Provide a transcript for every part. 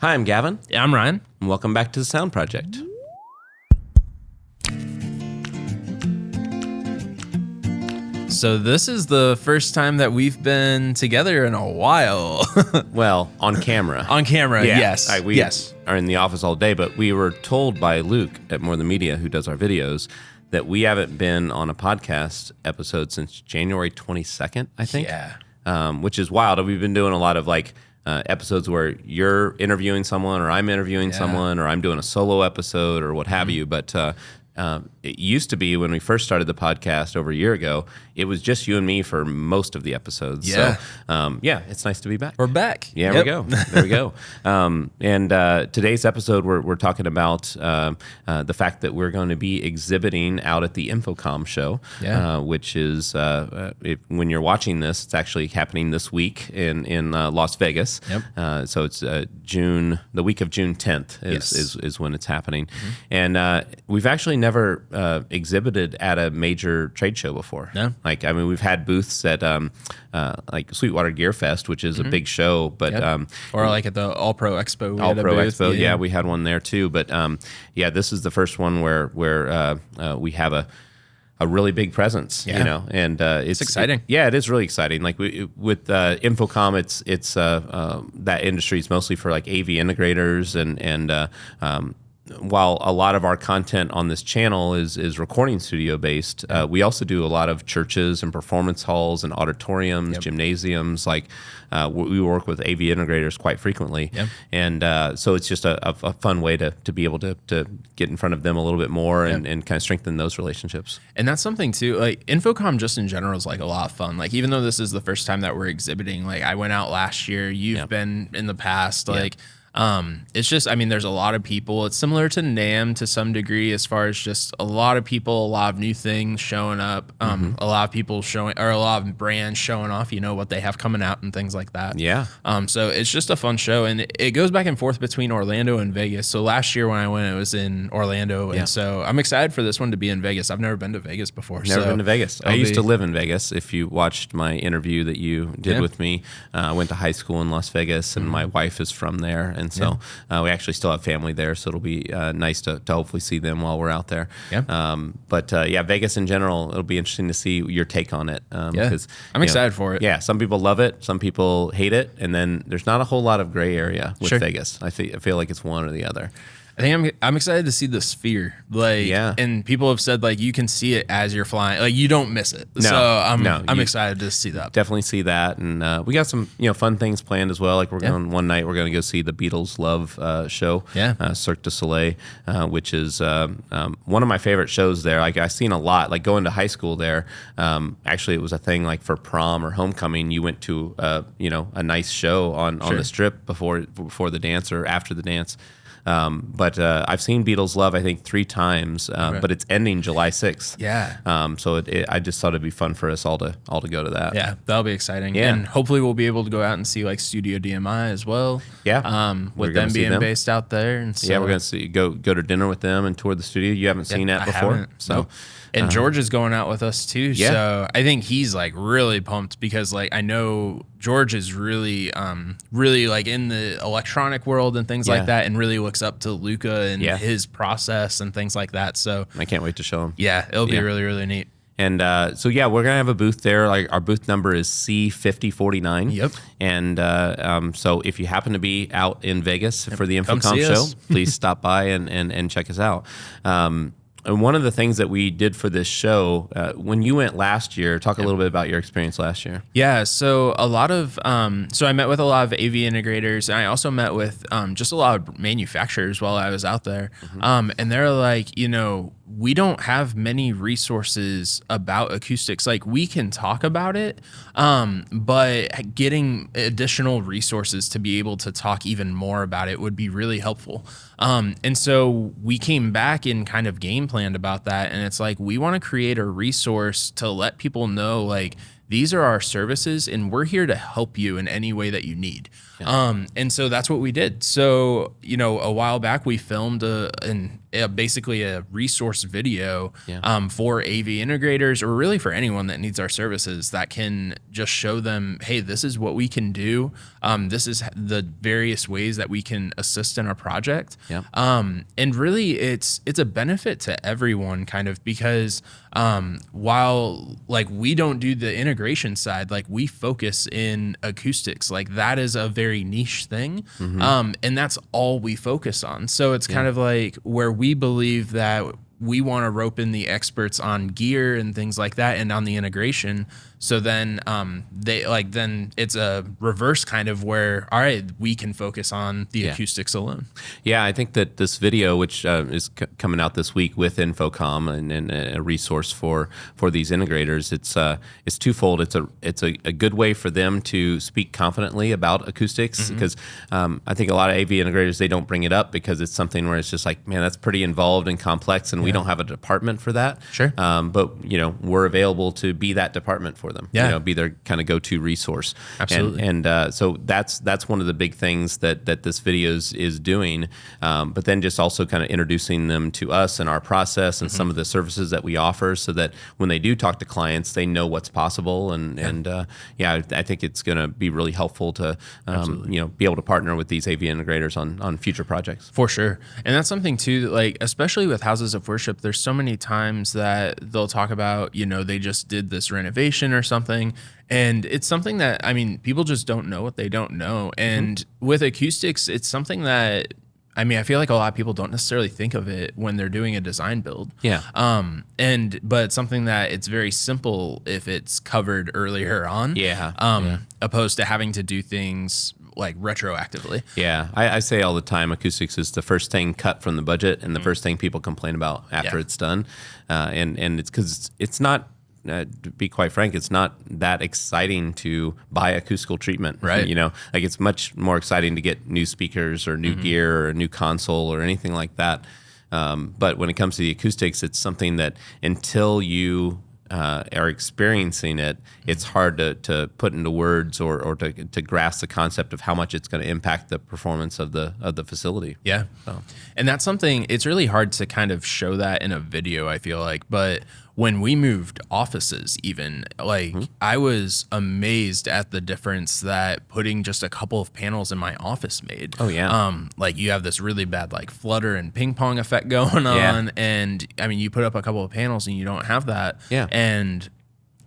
Hi, I'm Gavin. Yeah, I'm Ryan. And welcome back to the Sound Project. So this is the first time that we've been together in a while. Well, on camera. On camera, yes. We are in the office all day, but we were told by Luke at More Than Media, who does our videos, that we haven't been on a podcast episode since January 22nd, I think. Yeah. Which is wild. We've been doing a lot of episodes where you're interviewing someone or I'm interviewing someone or I'm doing a solo episode or what have you. But it used to be when we first started the podcast over a year ago, it was just you and me for most of the episodes. Yeah. So, it's nice to be back. We're back. Yeah, we go. There we go. And today's episode, we're talking about the fact that we're going to be exhibiting out at the InfoComm show, which is, when you're watching this, it's actually happening this week in Las Vegas. Yep. So it's the week of June 10th is when it's happening. Mm-hmm. And we've actually never exhibited at a major trade show before. No. We've had booths at Sweetwater Gear Fest, which is a big show, but or at the All Pro Expo. All Pro Expo, we had one there too. But this is the first one where we have a really big presence, and it's exciting. It is really exciting. With InfoComm, it's that industry is mostly for AV integrators and while a lot of our content on this channel is recording studio based, we also do a lot of churches and performance halls and auditoriums, gymnasiums. We work with AV integrators quite frequently, and so it's just a fun way to be able to get in front of them a little bit more and kind of strengthen those relationships. And that's something too. InfoComm just in general is a lot of fun. Even though this is the first time that we're exhibiting, I went out last year. You've been in the past, it's just, there's a lot of people. It's similar to NAMM to some degree as far as just a lot of people, a lot of new things showing up, a lot of people a lot of brands showing off, what they have coming out and things like that. Yeah. So it's just a fun show, and it goes back and forth between Orlando and Vegas. So last year when I went, it was in Orlando, and so I'm excited for this one to be in Vegas. I've never been to Vegas before. Never been to Vegas. I used to live in Vegas. If you watched my interview that you did with me, I went to high school in Las Vegas, and my wife is from there. And so we actually still have family there, so it'll be nice to hopefully see them while we're out there. Yeah. Vegas in general, it'll be interesting to see your take on it. Because I'm excited for it. Yeah, some people love it, some people hate it, and then there's not a whole lot of gray area with Vegas. I feel like it's one or the other. I think I'm excited to see the sphere. And people have said you can see it as you're flying. You don't miss it. No, so I'm excited to see that. Definitely see that, and we got some fun things planned as well. We're going one night. We're going to go see the Beatles Love show. Cirque du Soleil, which is one of my favorite shows there. I've seen a lot. Going to high school there. Actually, it was a thing for prom or homecoming. You went to a nice show on the Strip before the dance or after the dance. But I've seen Beatles Love, I think, 3 times, but it's ending July 6th. Yeah. So I just thought it'd be fun for us all to go to that. Yeah, that'll be exciting. Yeah. And hopefully we'll be able to go out and see Studio DMI as well. Yeah. With them being based out there. And so, yeah, we're going to go to dinner with them and tour the studio. You haven't seen that before? I haven't. So. Nope. And George is going out with us too. Yeah. So I think he's really pumped because I know George is really really in the electronic world and things like that, and really looks up to Luca and his process and things like that. So I can't wait to show him. Yeah, it'll be really, really neat. And we're going to have a booth there. Our booth number is C5049. Yep. And so if you happen to be out in Vegas for the InfoComm show, please stop by and check us out. And one of the things that we did for this show, when you went last year, talk a little bit about your experience last year. Yeah, so a lot of, so I met with a lot of AV integrators, and I also met with just a lot of manufacturers while I was out there. And they're like, we don't have many resources about acoustics. We can talk about it, but getting additional resources to be able to talk even more about it would be really helpful. And so we came back and kind of game planned about that. And it's we want to create a resource to let people know, these are our services and we're here to help you in any way that you need. And so that's what we did. So, a while back we filmed an basically a resource video for AV integrators, or really for anyone that needs our services, that can just show them, hey, this is what we can do. This is the various ways that we can assist in our project. Yeah. And really it's a benefit to everyone, kind of, because while like we don't do the integration side, like we focus in acoustics, like that is a very niche thing. And that's all we focus on. So it's kind of like where we believe that we want to rope in the experts on gear and things like that and on the integration. So then then it's a reverse kind of where, all right, we can focus on the acoustics alone. Yeah, I think that this video, which is coming out this week with InfoComm and a resource for these integrators, it's twofold. It's a good way for them to speak confidently about acoustics, because I think a lot of AV integrators, they don't bring it up because it's something where it's just like, man, that's pretty involved and complex, and we don't have a department for that. Sure. But we're available to be that department for them. Be their kind of go-to resource. Absolutely. And so that's one of the big things that this video is doing. But then just also kind of introducing them to us and our process and some of the services that we offer, so that when they do talk to clients, they know what's possible. I think it's going to be really helpful to be able to partner with these AV integrators on future projects. For sure. And that's something too, that, like, especially with houses of worship, there's so many times that they'll talk about, they just did this renovation or something. And it's something that, I mean, people just don't know what they don't know. And with acoustics, it's something that, I mean, I feel like a lot of people don't necessarily think of it when they're doing a design build. Yeah. But it's something that it's very simple if it's covered earlier on. Opposed to having to do things like retroactively. Yeah. I say all the time, acoustics is the first thing cut from the budget and the first thing people complain about after it's done. And it's because it's not, to be quite frank, it's not that exciting to buy acoustical treatment, right? Like it's much more exciting to get new speakers or new gear or a new console or anything like that. But when it comes to the acoustics, it's something that until you are experiencing it, it's hard to put into words or to grasp the concept of how much it's going to impact the performance of the facility. Yeah. So. And that's something, it's really hard to kind of show that in a video, I feel like. But when we moved offices, even, like, I was amazed at the difference that putting just a couple of panels in my office made. Oh, yeah. Like, you have this really bad, like, flutter and ping pong effect going on. And, I mean, you put up a couple of panels and you don't have that. Yeah. And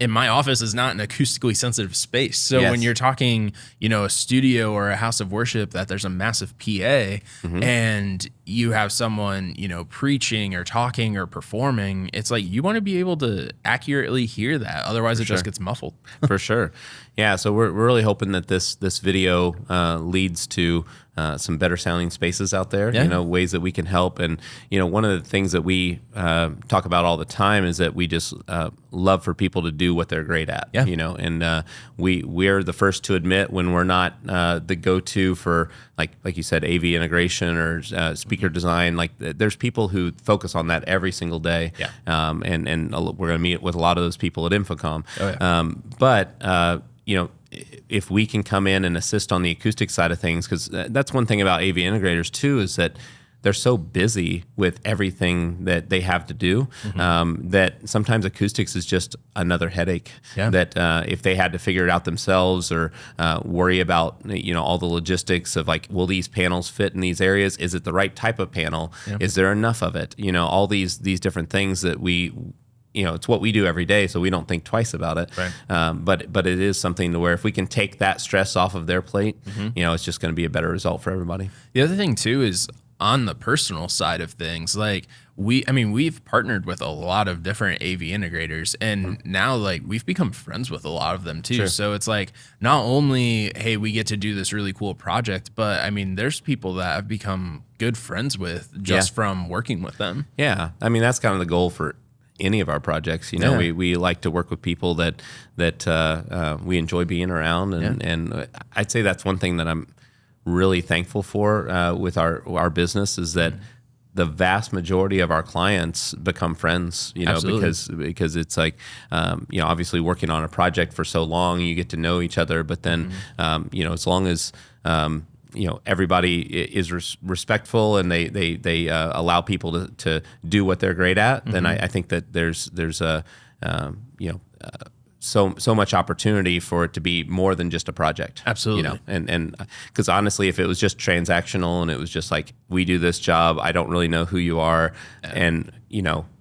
in my office is not an acoustically sensitive space. So when you're talking, a studio or a house of worship that there's a massive PA and you have someone, preaching or talking or performing, it's like you want to be able to accurately hear that. Otherwise, it just gets muffled. For sure. Yeah. So we're really hoping that this video leads to some better sounding spaces out there, ways that we can help. And, one of the things that we talk about all the time is that we just love for people to do what they're great at, and we're the first to admit when we're not the go-to for, like you said, AV integration or speaker design. Like there's people who focus on that every single day. Yeah. And we're going to meet with a lot of those people at InfoComm. Oh, yeah. But if we can come in and assist on the acoustic side of things, because that's one thing about AV integrators too, is that they're so busy with everything that they have to do that sometimes acoustics is just another headache. Yeah. That if they had to figure it out themselves or worry about all the logistics of like, will these panels fit in these areas? Is it the right type of panel? Yep. Is there enough of it? All these different things that we. It's what we do every day, so we don't think twice about it. Right. But it is something to where if we can take that stress off of their plate, it's just going to be a better result for everybody. The other thing too is on the personal side of things, like we've partnered with a lot of different AV integrators, and now like we've become friends with a lot of them too. Sure. So it's like not only, hey, we get to do this really cool project, but I mean, there's people that I've become good friends with just from working with them. Yeah, I mean that's kind of the goal for any of our projects. We like to work with people that we enjoy being around, and I'd say that's one thing that I'm really thankful for with our business is that the vast majority of our clients become friends, because it's like, obviously working on a project for so long, you get to know each other, but then, as long as, everybody is respectful and they allow people to do what they're great at, then I think that there's a so much opportunity for it to be more than just a project. Absolutely. And because honestly, if it was just transactional and it was just like, we do this job, I don't really know who you are, and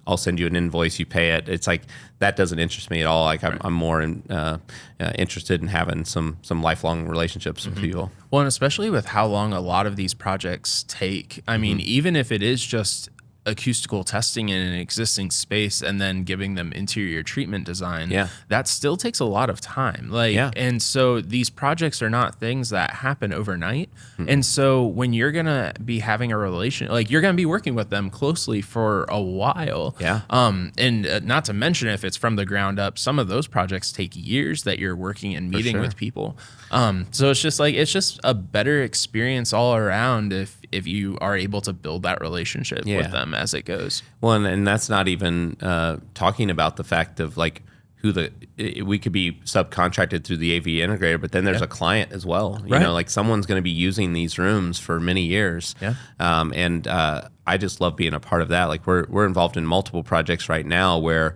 I'll send you an invoice, you pay it. It's like, that doesn't interest me at all. Like I'm more interested in having some lifelong relationships with people. Well, and especially with how long a lot of these projects take. I mean, even if it is just acoustical testing in an existing space and then giving them interior treatment design, that still takes a lot of time. And so these projects are not things that happen overnight. And so when you're going to be having a relation, like you're going to be working with them closely for a while. And not to mention, if it's from the ground up, some of those projects take years that you're working and meeting with people. So it's just a better experience all around if you are able to build that relationship with them as it goes. Well, and that's not even talking about the fact of like we could be subcontracted through the AV integrator, but then there's a client as well. You know, like someone's going to be using these rooms for many years. And I just love being a part of that. Like we're involved in multiple projects right now where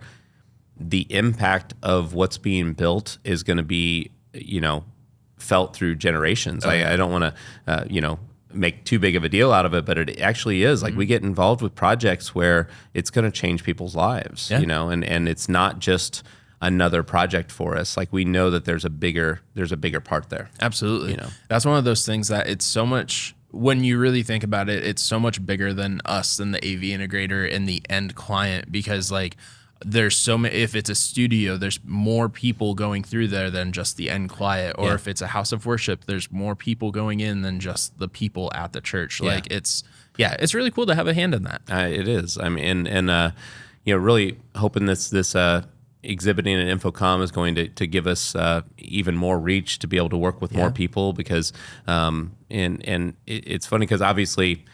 the impact of what's being built is going to be, felt through generations. I don't want to, make too big of a deal out of it, but it actually is. Like we get involved with projects where it's going to change people's lives, and it's not just another project for us. Like we know that there's a bigger part there. Absolutely. That's one of those things that it's so much, when you really think about it, it's so much bigger than us, than the AV integrator and the end client, because like there's so many, if it's a studio, there's more people going through there than just the end client, or if it's a house of worship, there's more people going in than just the people at the church. Like it's really cool to have a hand in that. It is. I mean, and really hoping this exhibiting at InfoComm is going to give us even more reach to be able to work with more people, because it's funny because obviously,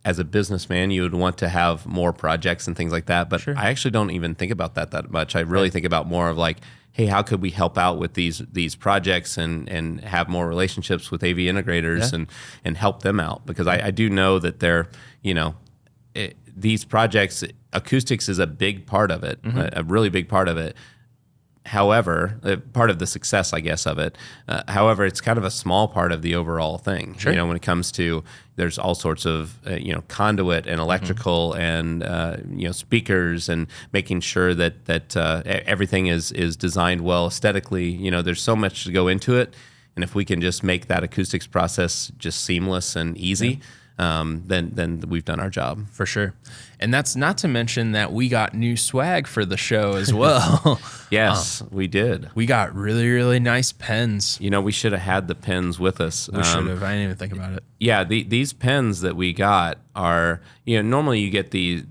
as a businessman, you would want to have more projects and things like that. But I actually don't even think about that much. I really think about more of like, hey, how could we help out with these projects and have more relationships with AV integrators and help them out? Because I do know that they're, these projects, acoustics is a big part of it, a really big part of it. However, part of the success, I guess, of it. However, it's kind of a small part of the overall thing. When it comes to, there's all sorts of conduit and electrical and speakers and making sure that everything is designed well aesthetically. There's so much to go into it, and if we can just make that acoustics process just seamless and easy. Then we've done our job. For sure. And that's not to mention that we got new swag for the show as well. Yes, we did. We got really, really nice pens. We should have had the pens with us. We should have. I didn't even think about it. Yeah, these pens that we got are, normally you get the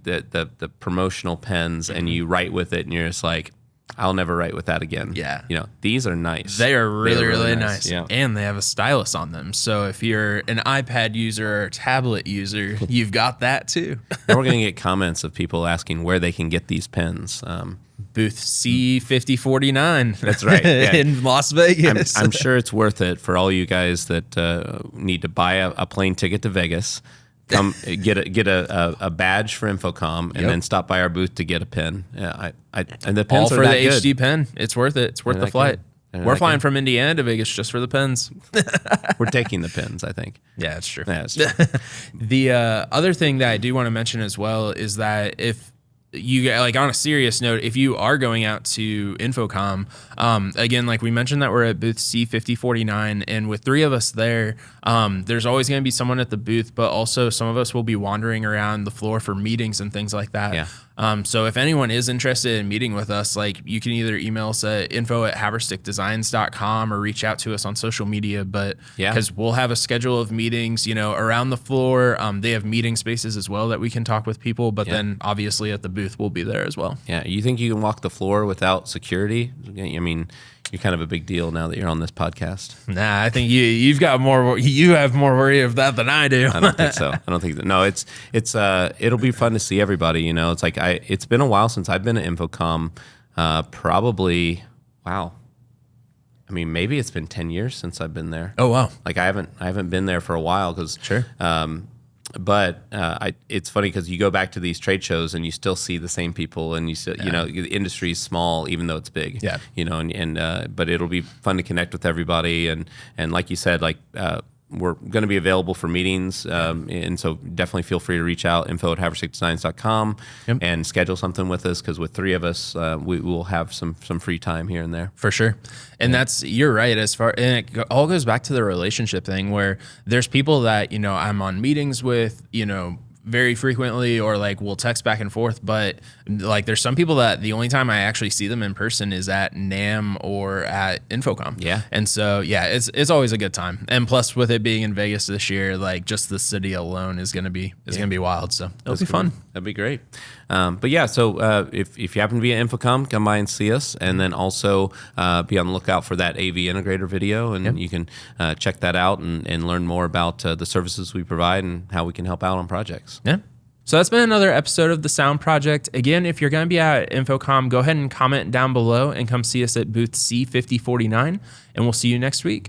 promotional pens and you write with it and you're just like, I'll never write with that again. Yeah. These are nice. They are really nice. Yeah. And they have a stylus on them. So if you're an iPad user or a tablet user, you've got that too. And we're going to get comments of people asking where they can get these pens. Booth C5049. That's right. Yeah. In Las Vegas. I'm sure it's worth it for all you guys that need to buy a plane ticket to Vegas. Come get a badge for InfoComm and then stop by our booth to get a pen. And the pens all are for that the good. HD pen. It's worth it. It's worth the flight. We're flying from Indiana to Vegas just for the pens. We're taking the pens, I think. Yeah, that's true. Yeah, that's true. The other thing that I do want to mention as well is that if you, like, on a serious note, if you are going out to InfoComm, again, like we mentioned that we're at booth C5049, and with 3 of us there, there's always going to be someone at the booth, but also some of us will be wandering around the floor for meetings and things like that. Yeah. So if anyone is interested in meeting with us, like, you can either email us at info@haverstickdesigns.com or reach out to us on social media. But because we'll have a schedule of meetings, around the floor. They have meeting spaces as well that we can talk with people. But then obviously at the booth, we'll be there as well. Yeah. You think you can walk the floor without security? I mean, you're kind of a big deal now that you're on this podcast. Nah, I think you have more worry of that than I do. I don't think so. I don't think that. No, it'll be fun to see everybody. It's like it's been a while since I've been at InfoComm. Probably, wow, I mean, maybe it's been 10 years since I've been there. Oh, wow. Like I haven't been there for a while because it's funny because you go back to these trade shows and you still see the same people, and you still, the industry is small even though it's big. Yeah. But it'll be fun to connect with everybody, and like you said, we're going to be available for meetings, and so definitely feel free to reach out, info@haverstickdesigns.com, and schedule something with us, because with 3 of us, we will have some free time here and there. For sure. And you're right, and it all goes back to the relationship thing, where there's people that, I'm on meetings with, very frequently, or like we'll text back and forth, but like there's some people that the only time I actually see them in person is at NAMM or at InfoComm. Yeah. And so it's always a good time. And plus, with it being in Vegas this year, like just the city alone is gonna be wild. So it'll be fun. That'd be great. So if you happen to be at InfoComm, come by and see us, and then also be on the lookout for that AV Integrator video, and you can check that out and learn more about the services we provide and how we can help out on projects. Yeah. So that's been another episode of the S.O.U.N.D Project. Again, if you're going to be at InfoComm, go ahead and comment down below and come see us at booth C5049, and we'll see you next week.